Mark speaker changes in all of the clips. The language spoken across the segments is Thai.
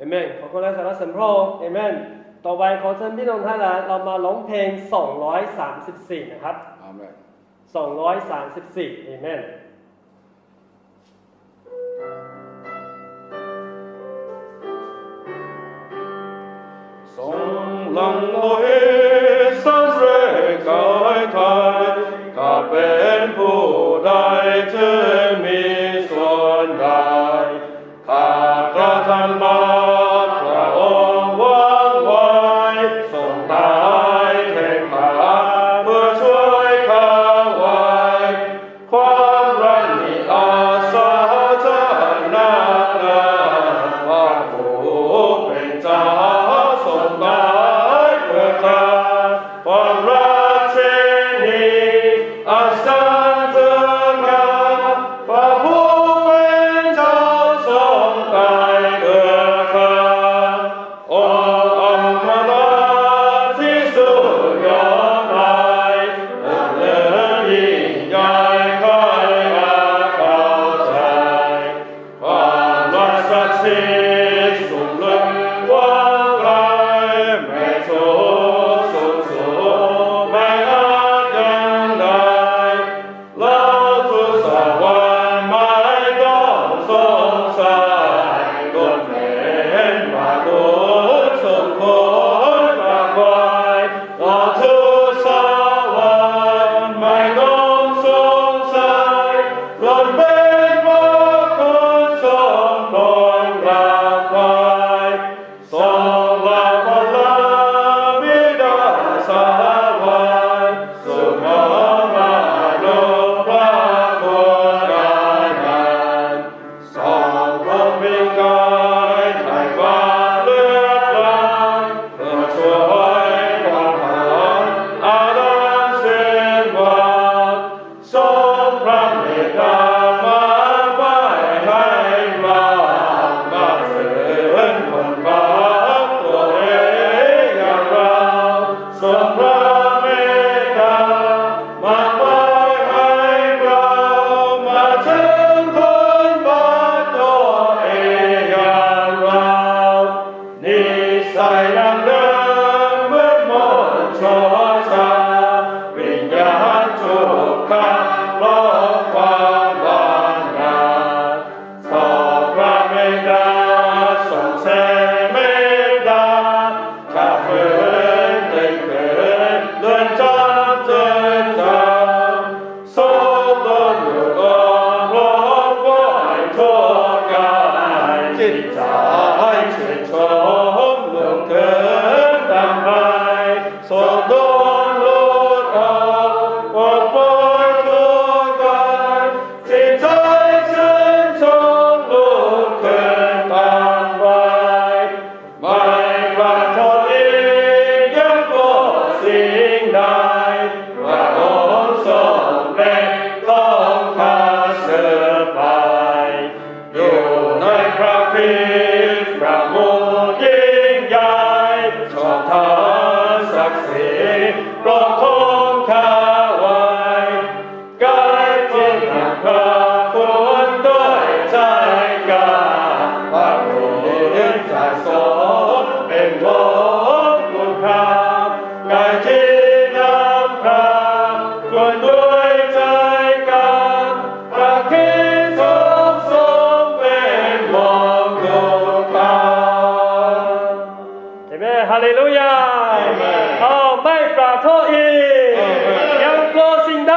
Speaker 1: เมนขอบคุณและสรรเสริญพระองค์เอเมนต่อไปขอเชิญพี่น้องท่านเรามาร้องเพลง234นะครับ
Speaker 2: อาเมน
Speaker 1: 234เอเมน
Speaker 2: ทรงหลั่งโลหิตสร้างเร่กายไทยข้าเป็นผู้ใดที่มีส่วนใดข้ากระทำบาปพระองค์วางไว้ทรงตายแทนข้าเพื่อช่วยข้าไว้ความรักนี้อาสาจะนักหนาว่าผู้เป็นเจ้าทรงตายเพื่อข้าความรักเช่นนี้อาสาจะข้าว่าผู้เป็นเจ้าทรงตายเพื่อข้าองค์อมตะที่สุดยอดไปเลิศยิ่งใหญ่ใครอาจเข้าใจความรักศักดิ์สิทธิ์สูงลึกกว้างไกลไม่ทุกข์สูงสุดไม่อาจยังได้เราทุกสวรรค์ไม่ต้องสงสัยล้วนเป็นมาทุกสมควรมากมายเราทุกสวรรค์ไม่ต้องสงสัยล้วนเป็นพระคุณทรงโปรดกราบไหว้ทรงลาภลาบิดาสวรรค์สุขมาโลพระคุณอาญาทรงพระวิกายไถ่บาปเลือดล้างเพื่อช่วยความหอนอาดัมสิ้นบาปทรงพระเมตตามาไม่ให้บาปมาฝืนคนบาปตัวเองอย่างเราทรงพระเมตตามาไม่ให้เรามาถึงคนบาปตัวเองอย่างเรานิสัยดังเดิมเหมือนมนต์ชั่วช้าวิญญาณทุกข์ขัดลบความบางนาทรงพระเมตตาทรงแสดงเมตตาข้าฝืนได้เกิดเลื่อนจำเตือนจำทรงตนอยู่ก่อนพร้อมไหวทั่วกายจิตใจชื่นชมเลื่อมเกินดังไปทรงโดนลุดออกปลดปล่อยทั่วกายจิตใจชื่นชมลุกขึ้นตามไปไม่ปรารถนาอีกยังกลัวสิ่งใดพระองค์ทรงเป็นของข้าเสือไปอยู่ในพระคริสต์พระมุขยิ่งใหญ่ชอบธรรมศักดิ์สิทธิ์ปกครองข้าไว้กายจิตนำพระคุณด้วยใจกล้าพระคุณจะทรงเป็นของคุณข้ากายจิตนำพระคุณด้วยใจกล้าพระคริสต์ทรงเป็นของคุณข้า
Speaker 1: เอเมนฮาเลลูยาไม่ปรารถนาอีกยังกลัวสิ่งใด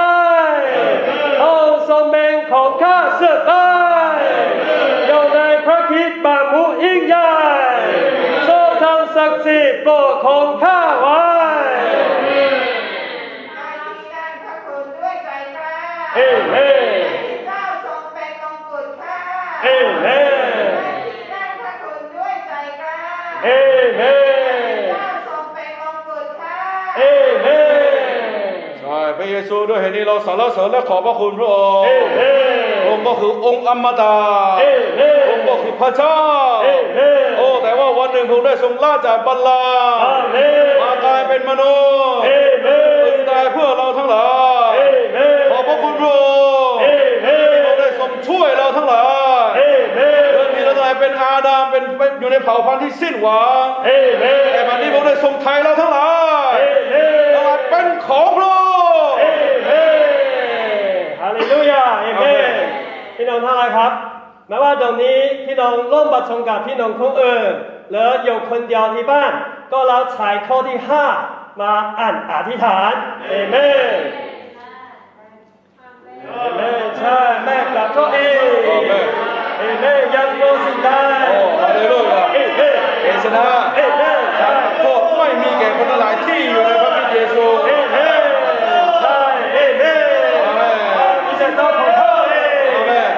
Speaker 1: ทรงเป็นของข้าเสือไปอยู่ในพระคริสต์บามุยิ่งใหญ่ทรงทำศักดิ์สิทธิ์โปรดของข้าไว้เอเมน
Speaker 3: เจ้าทรงเป็นมงกุฎข้า
Speaker 1: เอเมน
Speaker 3: ที่นั่งพระคุณด้วยใจกล้า
Speaker 1: เอเมน
Speaker 3: เจ้าทรงเป็นมงกุฎข้า
Speaker 1: เอเมน
Speaker 2: ใช่พระเยซูด้วยเหตุนี้เราสรรเสริญและขอบพระคุณพระองค์
Speaker 1: เอเมน
Speaker 2: องค์ก็คือองค์อมตะ
Speaker 1: เอเมน
Speaker 2: องค์ก็คือพระเจ้า
Speaker 1: เอเมน
Speaker 2: โอ้แต่ว่าวันหนึ่งพระองค์ได้ทรงลาจากบัลลังก์
Speaker 1: อาเมน
Speaker 2: มากลายเป็นมนุษย์
Speaker 1: เอเมน
Speaker 2: ตึงตายเพื่อเราทั้งหลาย
Speaker 1: เอเมน
Speaker 2: ขอบพระคุณพระองค์
Speaker 1: เอเมน
Speaker 2: ที่พระองค์ได้ทรงช่วยเราทั้งหลาย
Speaker 1: เอเมน
Speaker 2: เพื่อมีรัตน ลายเป็นอาดามเป็นอยู่ในเผ่าพันธุ์ที่สิ้นหวัง
Speaker 1: เอเมน
Speaker 2: แต่บัดนี้พระองค์ได้ทรงไถ่เราทั้งหลาย
Speaker 1: เอเมน
Speaker 2: เราเป็นของพระองค์
Speaker 1: เอเมนฮาเลลูยาเอเมนพี่น้องทั้งหลายครับแม้ว่าตรงนี้พี่น้องร่วมประชุมกับพี่น้องคนอื่นหรืออยู่คนเดียวที่บ้านก็เราใช้ข้อที่ 5 มาอ่านอธิษฐานเอเมนเอเมนใช่แม่กลับก็เอเอเมนยังโกสิ่งใด
Speaker 2: โอ้ฮาเลลูยา
Speaker 1: เอเมน
Speaker 2: เอชนะ
Speaker 1: เอเมน
Speaker 2: การขอโทษไม่มีแก่คนทั้งหลายที่อยู่ในพระคริสต์เยซู
Speaker 1: เอเมนใช่เอเมน
Speaker 2: อาเมน
Speaker 1: ที่จะต้องของพ่อเอง
Speaker 2: อาเมน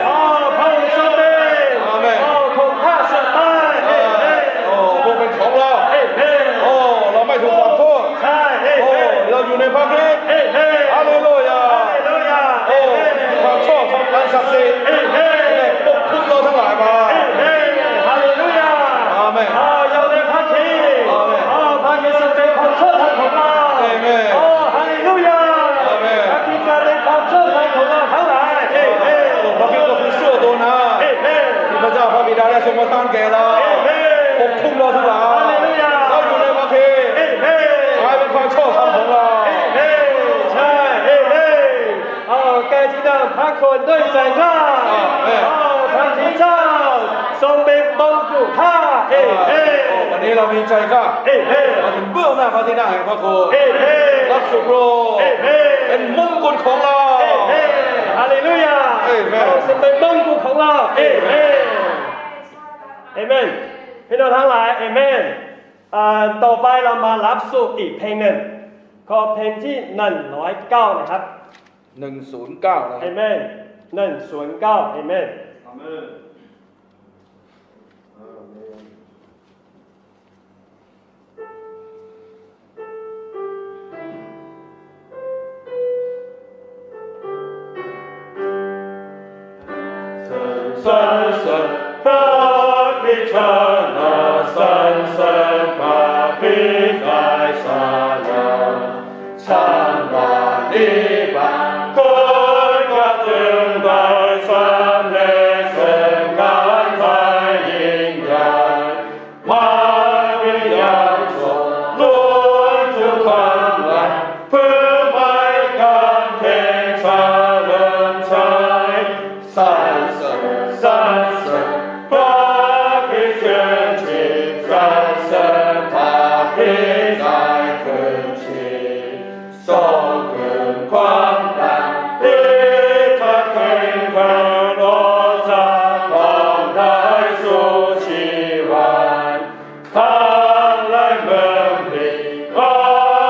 Speaker 1: พระองค์ทรงเป็น
Speaker 2: อาเมน
Speaker 1: ของข้าสัตย์ตายเอเมน
Speaker 2: โอ้พวกเป็นของเรา
Speaker 1: เอเมน
Speaker 2: โอ้เราไม่ถูกขอโทษ
Speaker 1: ใช่เอ
Speaker 2: โอ้
Speaker 1: เมน
Speaker 2: เราอยู่ในพระคริสต์
Speaker 1: เอเมน
Speaker 2: ฮาเลลูยา
Speaker 1: ฮาเลลูยาเอ
Speaker 2: โอ้
Speaker 1: เมน
Speaker 2: ความชอบธรรมอันศักดิ์สิทธิ์
Speaker 1: เอเมน
Speaker 2: ได้ปกคุมเราทั้งหลายมา
Speaker 1: เอเมนฮาเลลูยา
Speaker 2: อาเมน
Speaker 1: อยู่ในพระคริสต์
Speaker 2: อาเมน
Speaker 1: พระคริสต์ทรงเป็นความชอบธรรมของเรา
Speaker 2: อาเมน
Speaker 1: ฮาเลลูยา
Speaker 2: อาเมน
Speaker 1: พระคริสต์เป็นความชอบธรรมของเราทั้งหลายเอเมน
Speaker 2: พระคริสต์ก็คือเสื้อตัวนั้น
Speaker 1: เอเมน
Speaker 2: ที่พระเจ้าพระบิดาได้ทรงประทานแก่เรา
Speaker 1: เอเมน
Speaker 2: ปกคุมเราทั้งหลาย
Speaker 1: ฮาเลลูยา
Speaker 2: เราอยู่ในพระคริสต์
Speaker 1: เอเมน
Speaker 2: กลายเป็นความชอบธรรมของเรา
Speaker 1: เอเมนใช่เอเมนแกที่นั่งพระคนด้วยใจกล้าพระที่เจ้าทรงเป็นบงกุข้าเอเมน
Speaker 2: วันนี้เรามีใจกล้า
Speaker 1: เอเมน
Speaker 2: มาถึงเบื้องหน้าพระที่นั่งแห่งพระโค
Speaker 1: เอเมน
Speaker 2: รับสุโปรด
Speaker 1: เอเมน
Speaker 2: เป็นมงกุฎของเรา
Speaker 1: เอเมนฮาเลลูยา
Speaker 2: เอเมน
Speaker 1: ทรงเป็นบงกุของเราเอเมนเอเมนพี่น้องทั้งหลายเอเมนต่อไปเรามารับสู่อีกเพลงหนึ่งขอเพลงที่109นะครับ
Speaker 2: 109 นะ
Speaker 1: เอเมน109เอเมน
Speaker 2: อาเมน
Speaker 1: สรรเสริญพระวิชานาสรรเสริญพระพิกายสานาฉันบาดีบาคนกระตึงได้สำเร็จเส้นการไทยยิ่งใหญ่มาวิญญาณส่งล้วนทุกความหลังเพื่อไม่การเพลงสาเริญชัยสรรเสริญสรรเสริญพระคริสต์ขึ้นชีพสรรเสริญพระคริสต์ได้ขึ้นชีพทรงคืนความดังที่ทักคืนกันโอชาความได้สู่ชีวันทั้งหลายเมืองที่ขอ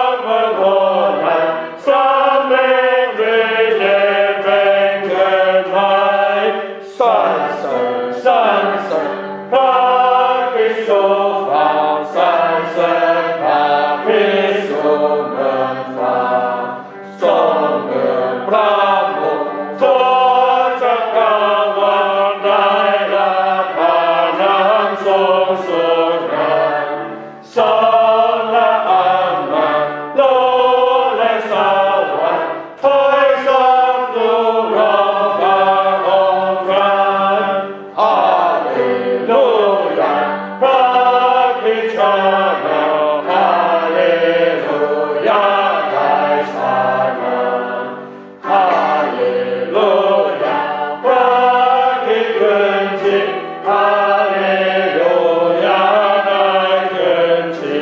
Speaker 1: งเมืองโบราณสำเร็จหรือเย็นเป็นเกินใหม่สรรเสริญสรรเสริญพระคริสต์ทรงฟ้าสรรเสริญพระคริสต์ทรงเมืองฟ้าทรงเมืองพระบุตรทั่วจักรวาลได้รับพระนามทรงสุดงามสรรและอำนาจโลกและสวรรค์ถอยสับดูรอฟ้าองค์พระฮาเลลูยาพระคริสต์เจ้าฮาเลลูยาได้สานาฮาเลลูยาพระคริสต์ขึ้นชีพฮาเลลูยาได้ขึ้นชี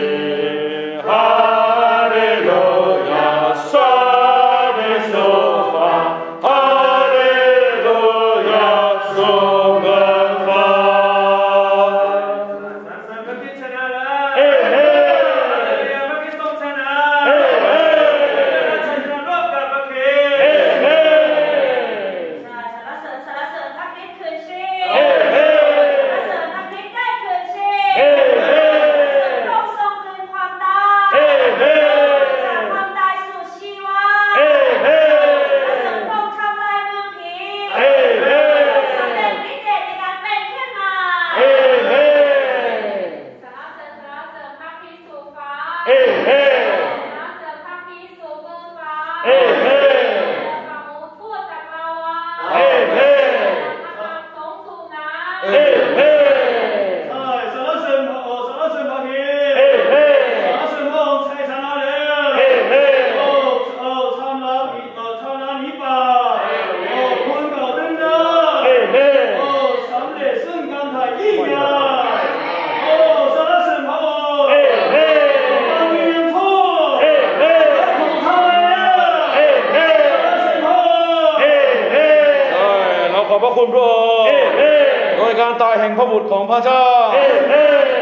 Speaker 2: ห่งพระบุตรของพระเจ้า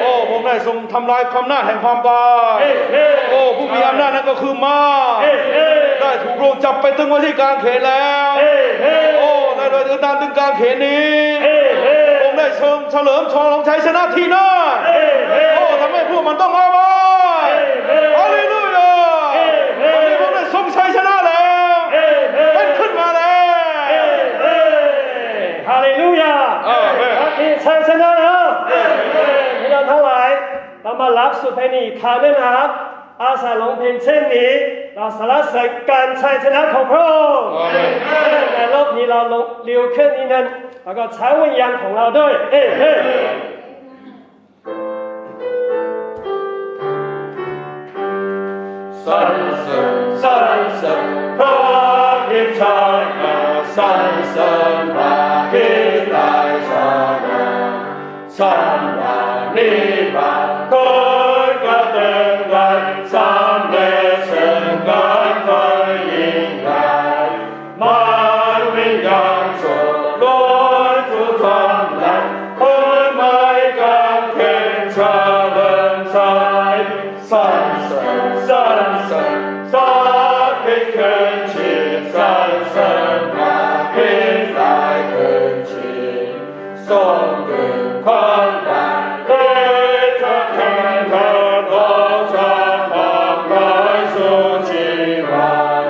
Speaker 2: โอ้พระองค์ได้ทรงทำลายความน่าจแห่งความตายโอ้ผู้มีอำนาจนั้นก็คือม้าได้ถูกโรคจับไปตึงไว้ที่กางเขนแล้วโอ้ได้โดยนานตึงกางเขนนี้พระองค์ได้ทรงเฉลิมฉลองชัยชนะที่นั่นโอ้ทำให้พวกมันต้องอาลัยฮาเลลูยาวันนี้พระองค์ได้ทรงชัยชนะแล้วเป็นขึ้นมาแล้ว
Speaker 1: ฮาเลลูยาพระคิดชัยชนะแล้วพี่น้องทั้งหลายเรามารับสุดเพณีข่าวด้วยนะครับอาสาลงเพลงเช่นนี้เราสรรเสริญการชัยชนะของพระองค์ในโลกนี้เราลงเร็วขึ้นนิดนึงแล้วก็ใช้วิญญาณของเราด้วย
Speaker 2: สรรเสริญสรรเสริญพระคิดชัยสรรเสริญพระคิดได้ชนะสันดานนิบาตคนกระเติมกันสำเร็จซึ่งการไฟยิ่งใหญ่มันวิญญาณสดล้วนทุกทำลายคนไม่กางเขนเฉลิมชัยสรรเสริญสรรเสริญสรรคิดขึ้นชีพสรรเสริญพระคิดได้ขึ้นชีพทรงเกิดความได้เกิดจากแห่งพระโลกจากความร้ายสู่ชีวัน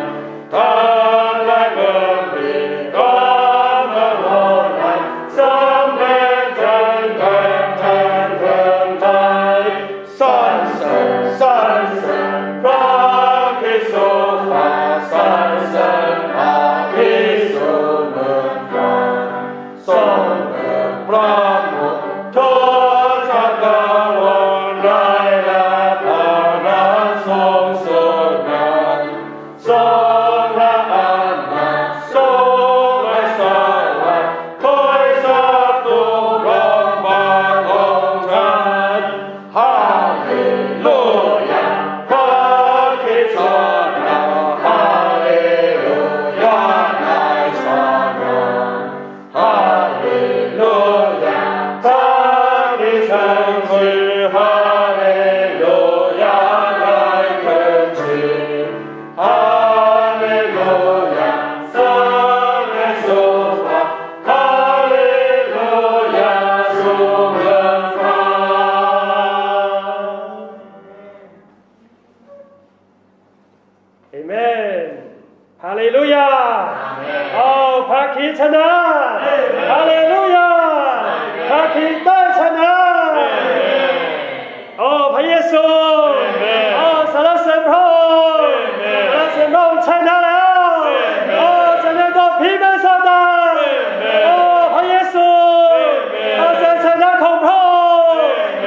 Speaker 1: คิดชนะฮาเลลูยาพระคิดได้ชนะโอ้พระเยซูโอ้สรรเสริญพระองค์สรรเสริญพระองค์ชนะแล้วโอ้ชนะก็พิมพ์ซาตานโอ้พระเยซูโอ้ชนะของพระองค์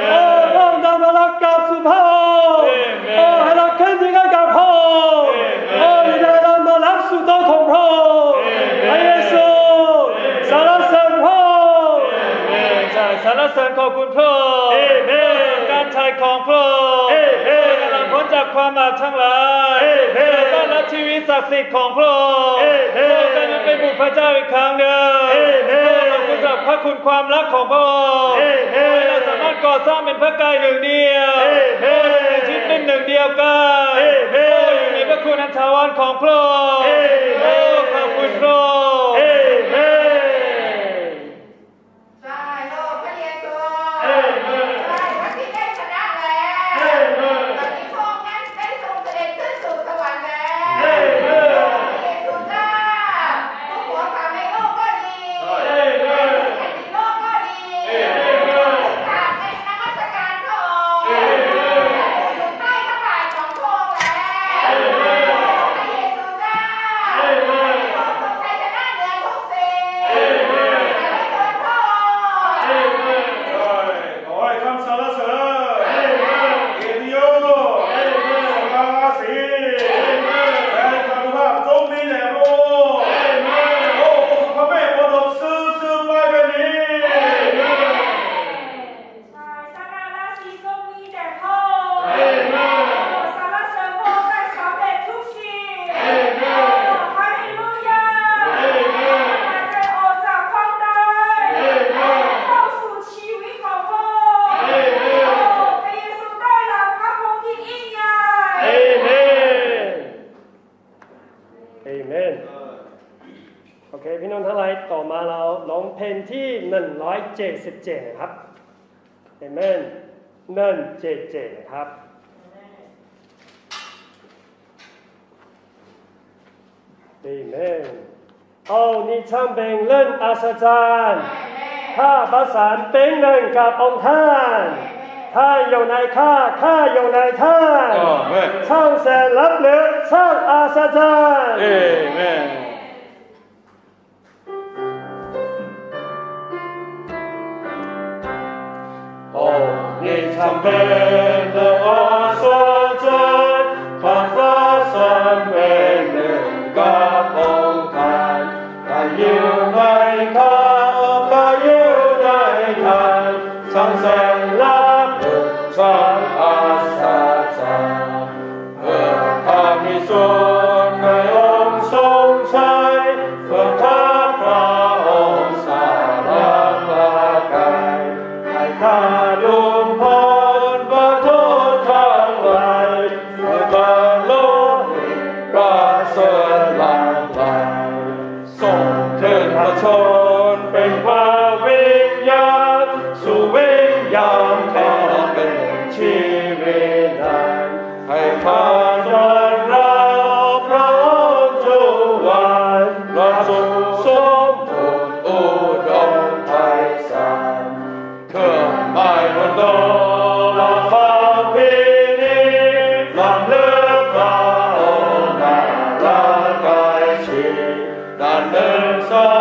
Speaker 1: โอ้พระองค์นำเรากลับสู่พระองค์โอ้ให้เราขึ้นที่กับพระองค์โอ้ให้เรามารับสู่ตัวของพระองค์พระเยซูสรรเสริญพระองค์ใช่สรรเสริญขอบคุณพระองค์การใช้ของพระองค์กำลังพ้นจากความบาปทั้งหลายต้อนรับชีวิตศักดิ์สิทธิ์ของพระองค์การมาเป็นบุตรพระเจ้าอีกครั้งหนึ่งขอบคุณสำหรับพระคุณความรักของพระองค์เราสามารถก่อสร้างเป็นพระกายหนึ่งเดียวชีวิตเป็นหนึ่งเดียวกันอยู่ในพระคุณอันถาวรของพระองค์ขอบคุณพระองค์
Speaker 3: ใช่โลกพระเยซูใช่พระที่ได้ชนะแล้วตอนนี้พระองค์นั้นได้ทรงเสด็จขึ้นสู่สวรรค์แล้วพระเยซูจ้าทุกหัวข่าวในโลกก็ดีแผ่นดินโลกก็ดีทุกทางในนมัสการพระองค์อยู่ใต้พระบาทของพระองค์แล้วพระเยซูจ้า
Speaker 1: มาเราลงเพลงที่177นะครับเอเมน177นะครับเอเมนนี่ช่างเป็นเรื่องอัศจรรย์ข้าประสานเป็นหนึ่งกับองค์ท่านท่านอยู่ในข้าอยู่ในท่านช่างแสนลับลึกช่างอัศจรรย์
Speaker 2: Amen. 你常被的我所在，看法上被人家崩塌，他有来看，他有来看，长生拉不长阿萨扎，和他们说开红松菜，和他发红沙拉拉盖，爱他路。ชนเป็นพระวิญญาณสู่วิญญาณขอเป็นชีวิตนั้นให้ข้าต้อนรับพระองค์ทุกวันและสุขสมบูรณ์อุดมไพศาลเครื่องหมายบนโลกและฟ้าพินิจลำเลือกพระองค์นาละกายชีด้านหนึ่งสอง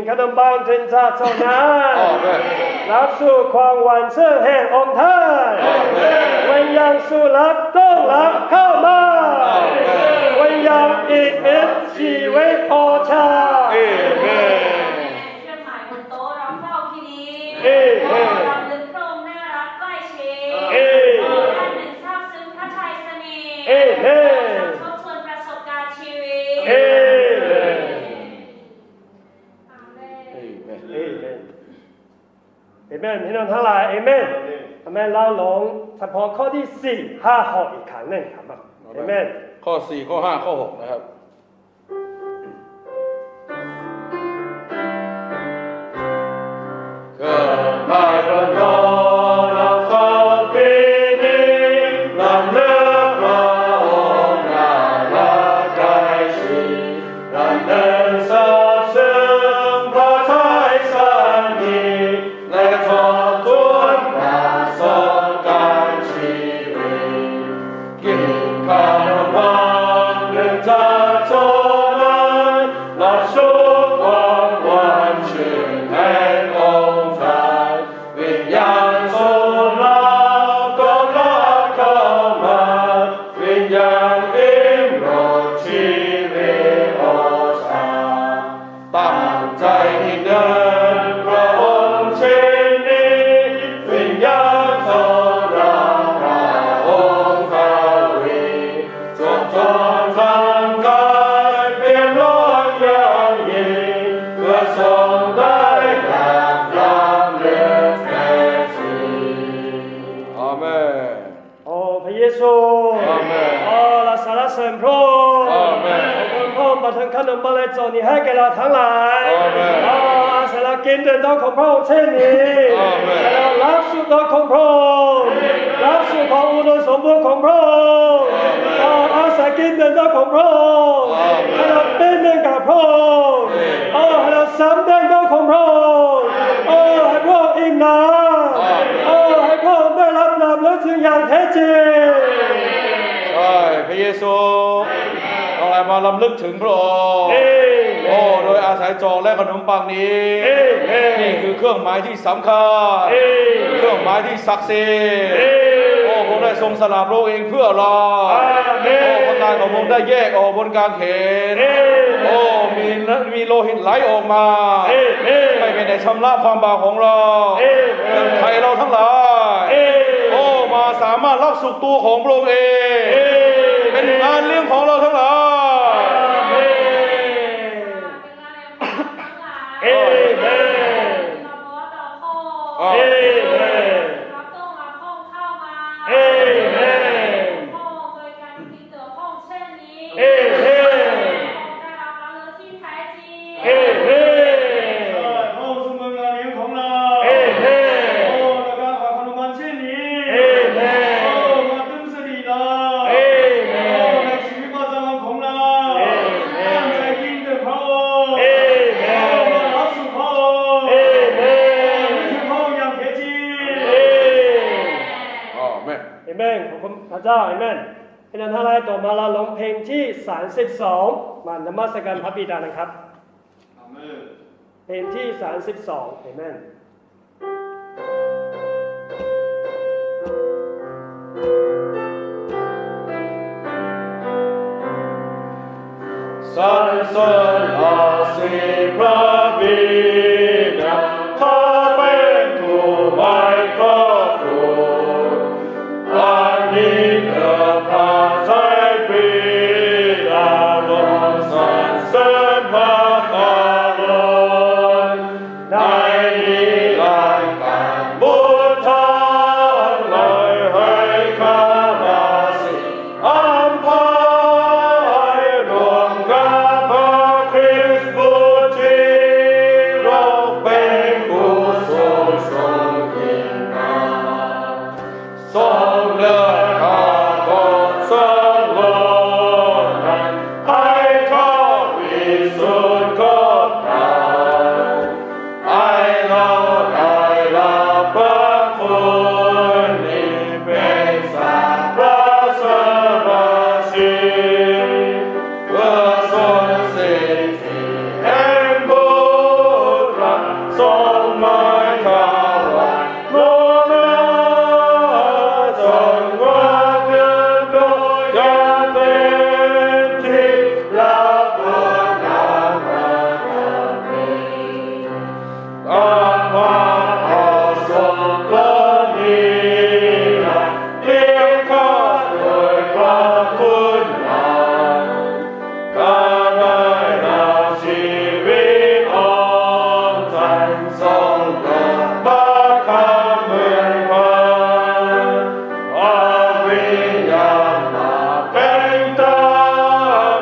Speaker 2: ขนมปังถึงชาติเท่านั้นรับสู่ความหวานชื่นแห่งองค์ท่านวิญญาณสู่รับต้องรับเข้ามาวิญญาณอีกนิดชีวิตพอชาเครื่องหมายบนโต๊ะเราเฝ้าที่นี้รำลึกพระองค์น่ารักใกล้ชิดท่านหนึ่งทราบซึ้งพระทัยเสน่ห์ทบทวนประสบการณ์ชีวิตเอเมนพี่น้องทั้งหลายเอเมนอเมนเราลงเฉพาะข้อที่4 5 6อีกครั้งหนึ่งครับเอเมนข้อ4ข้อ5ข้อ6นะครับเกิดมาบนโลกเราฟังปีนี้ลำเลือกพระองค์นาละกายชีลำเดินสาบซึ้งพระทัยสันติและทบทวนประสบการณ์ชีวิตกินข้าวหวานเดินจากโซนั้นและสุขความหวานชื่นแห่งองค์ท่านวิญญาณโซลาก็รักเข้ามาวิญญาณอิ่มรสชีวิตโอชาตั้งใจที่เดินพระองค์เช่นนี้วิญญาณโซลาพระองค์ทวีจงทรงทำกายเปลี่ยนร้อนอย่างยิ่งเพื่อทรงได้รับความเลือกแท้จริงอาเมน
Speaker 1: โอ้พระเยซู
Speaker 2: อาเมน
Speaker 1: โอ้เราสรรเสริญพระองค์
Speaker 2: อาเมน
Speaker 1: ขอบคุณพระองค์ประทานขนมบรรเลจนี้ให้แก่เราทั้งหลาย
Speaker 2: อาเมน
Speaker 1: อาศัยเรากินเดินดอกของพระองค์เช่นนี้
Speaker 2: อาเมน
Speaker 1: เรารับสู่ดอกของพระองค์รับสู่ของอุดมสมบูรณ์ของพระองค์อาศัยกินเดินดอกของพระองค์ให้เราเป็นหนึ่งกับพระองค์ให้เราสำแดงดอกของพระองค์ให้พระองค์อิ่มหนำให้พระองค์ได้รับน้ำเลื กถึงอย่างแท้จริง
Speaker 2: ใช่พระเยซูเราอะไรมาลำลึกถึงพระองค์โอ้โดยอาศัยจอกและขนมปังนี้นี่คือเครื่องหมายที่สำคัญเครื่องหมายที่ศักดิ์สิทธิ์โอ้พระองค์ได้ทรงสละพระองค์เองเพื่อเราโอ้พระกายของพระองค์ได้แยกออกบนกางเขนโอ้มีโลหิตไหลออกมาไม่เป็นแต่ชำระความบาปของเราเรื่องไถ่เราทั้งหลายโอ้มาสามารถรับสุขตัวของพระองค์เองเป็นงานเลี้ยงของเราทั้งหลาย
Speaker 1: เอเมนเอเมนเอเมนเอเมนเอเมนเอเมน
Speaker 4: โอ้สมบูรณ์งานเลี้ยงของเรา
Speaker 1: เอเมน
Speaker 4: โอ้แล้วก็ขนมปังเช่นนี้
Speaker 1: เอเมน
Speaker 4: โอ้มาตึงสติเรา
Speaker 1: เอเมน
Speaker 4: โอ้ในชีวิตประจำวันของเราตั้งใจกินด้วยพระองค์รับสุขพระองค์นี่คือพระองค์อย่างแท้จริง
Speaker 2: อาเมน
Speaker 1: เอเมนขอบคุณพระเจ้าเอเมนเป็นอันท่าไรต่อมาเราลงเพลงที่32มานมัสการพระบิดานะครับเพลงที่32เอเมน
Speaker 2: สรรเสริญอาศิพระบิดาข้าเป็นผู้ไม่ขอบคุณอันนี้เกิดพระทัยบิดาลงสรรเสริญพระกรุณาในนิรันดร์การบูชาเลยให้ข้าพระสิทธิ์อัมพายรวมกันพระคริสต์บุตรที่เราเป็นผู้ทรงทรงยิ่งใหญ่ทรงเลือกข้าบนสวรรค์ให้ข้าวิสุทธิ์กับเราให้เราได้รับพระคุณนี้เป็นสัตว์ประเสริฐสิเพื่อทรงสิทธิแห่งบุตรทรงหมายข้าว่าโลกนี้ทรงวางเงินโดยการเป็นที่รับบุญนามพระบิดาความพอสมควรนี้เลี้ยงข้าโดยพระคุณนามข้าได้นำชีวิตออกจากทรงโปรดบังคับเหมือนพันพระวิญญาณมาเป็นตา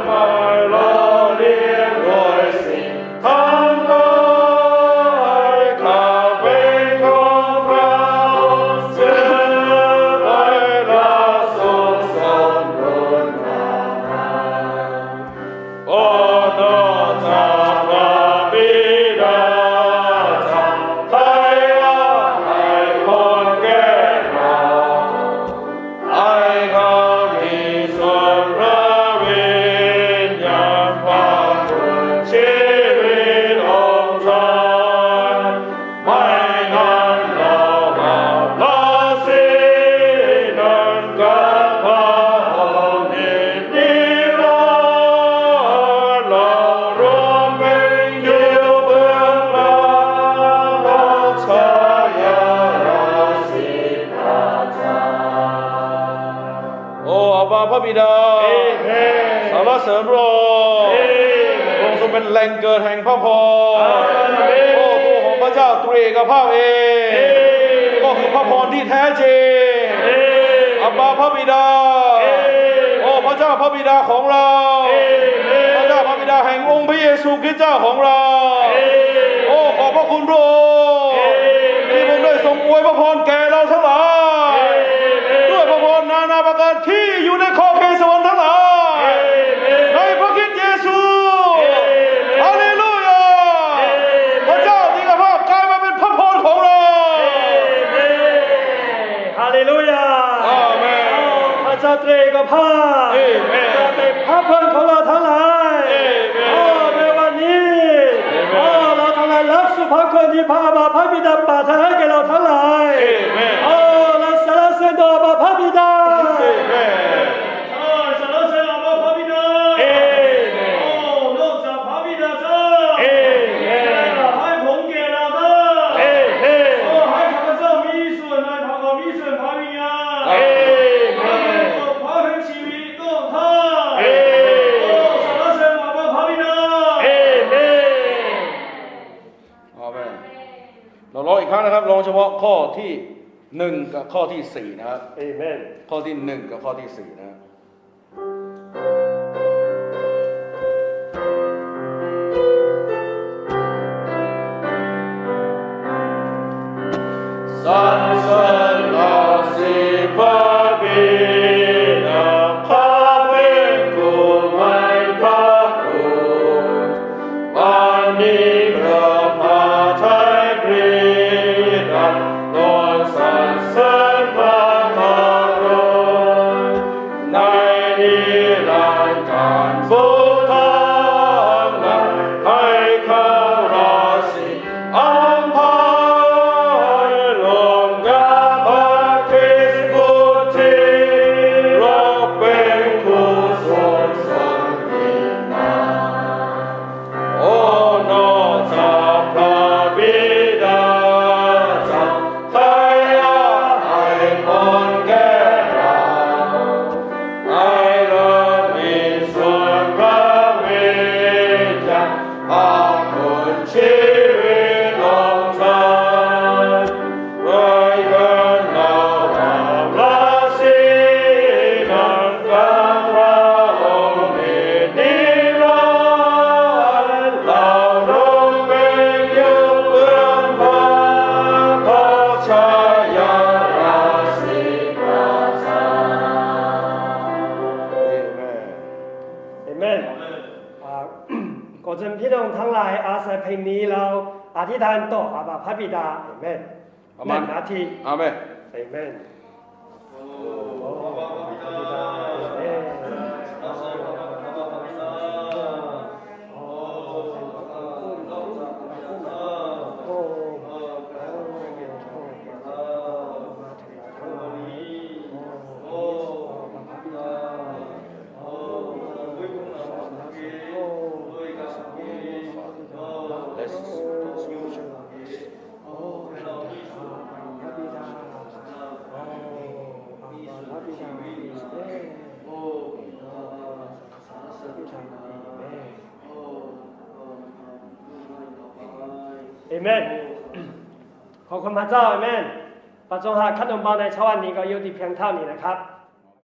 Speaker 2: ไม่หล่อเลี้ยงโดยสิ่งทั้งหลายข้าเป็นของพระองค์เสือไว้ละทรงสมบูรณ์นานาโอ้นอกจากพระบิดาจะไถ่ว่าให้คนแก่เราให้เขามีส่วนพระวิญญาณพระคุณชีวิตองค์ท่านไม่นั้นเรามาละสิ้นนั้นกับพระองค์นิรันดร์เรารวมเป็นอยู่เบื้องหลังพระฉายาราศีพระเจ้าโอ้อาบาพระบิดาสรรเสริญพระองค์พระองค์ทรงเป็นแหล่งเกิดแห่งพระพรโอ้ผู้ของพระเจ้าตรีเอกภาพเองก็คือพระพรที่แท้จริงอาบาพระบิดาโอ้พระเจ้าพระบิดาของเราพระเจ้าพระบิดาแห่งองค์พระเยซูคริสต์เจ้าของเราโอ้ขอบพระคุณพระองค์ที่พระองค์ได้ทรงอวยพระพรแก่เราทั้งหลายด้วยพระพรนานาประการที่อยู่ในขอบเขตสวรรค์ทั้งหลายในพระคริสต์เยซูฮาเลลูยาพระเจ้าที่กระพากลายมาเป็นพระพรของเรา
Speaker 1: ฮาเลลูยา าพระบิดาประทานให้แก่เราทั้งหลายโอ้เราสรรเสริญต่อพระบิดา
Speaker 4: สรรเสริญพระบิดาโนอกจากพระบิดาเจ้าให้ผมแก่เราเจ้าให้ข้าพเจ้ามีส่วนในพระมีส่วนพระวิญญาณพระเป็นชีวิตของท่านสรรเสริญพระบิดา
Speaker 2: เราลองอีกครั้งนะครับลองเฉพาะข้อที่1กับข้อที่4นะครับ
Speaker 1: เอเมน
Speaker 2: ข้อที่1กับข้อที่4นะครับสรรเสริญเราสิพระบิดาข้าเป็นผู้ไม่พระคุณปานิพระพาทัยปรีดาโลกสรรเสริญพระกรุณาในนิรันดร์การพุทธานาให้เข้าราศีอัมพาลงกับพระคริสต์บุตรเราเป็นผู้ทรงสถิตนาโอ้นอกจากพระบิดาจะให้อาภัยผลแก่เราให้เรามีส่วนพระวิญญาณอาคุณชีวิตของท่านไว้กันเราอาลาสินันกับพระองค์นิรันดร์เราต้องเป็นยุคเบื้องพระชายาราศีประสา
Speaker 1: เอเมนขอเชิญพี่น้องทั้งหลายอาศัยเพลงนี้เราอธิษฐานต่อพระบิดาเอเมน1 นาที
Speaker 2: อาเมน
Speaker 1: เอเมนเอเมนขอบคุณพระเจ้าเอเมนพระเจ้าหากขนมปังในเช้าวันนี้ก็อยู่ที่เพียงเท่านี้นะครับ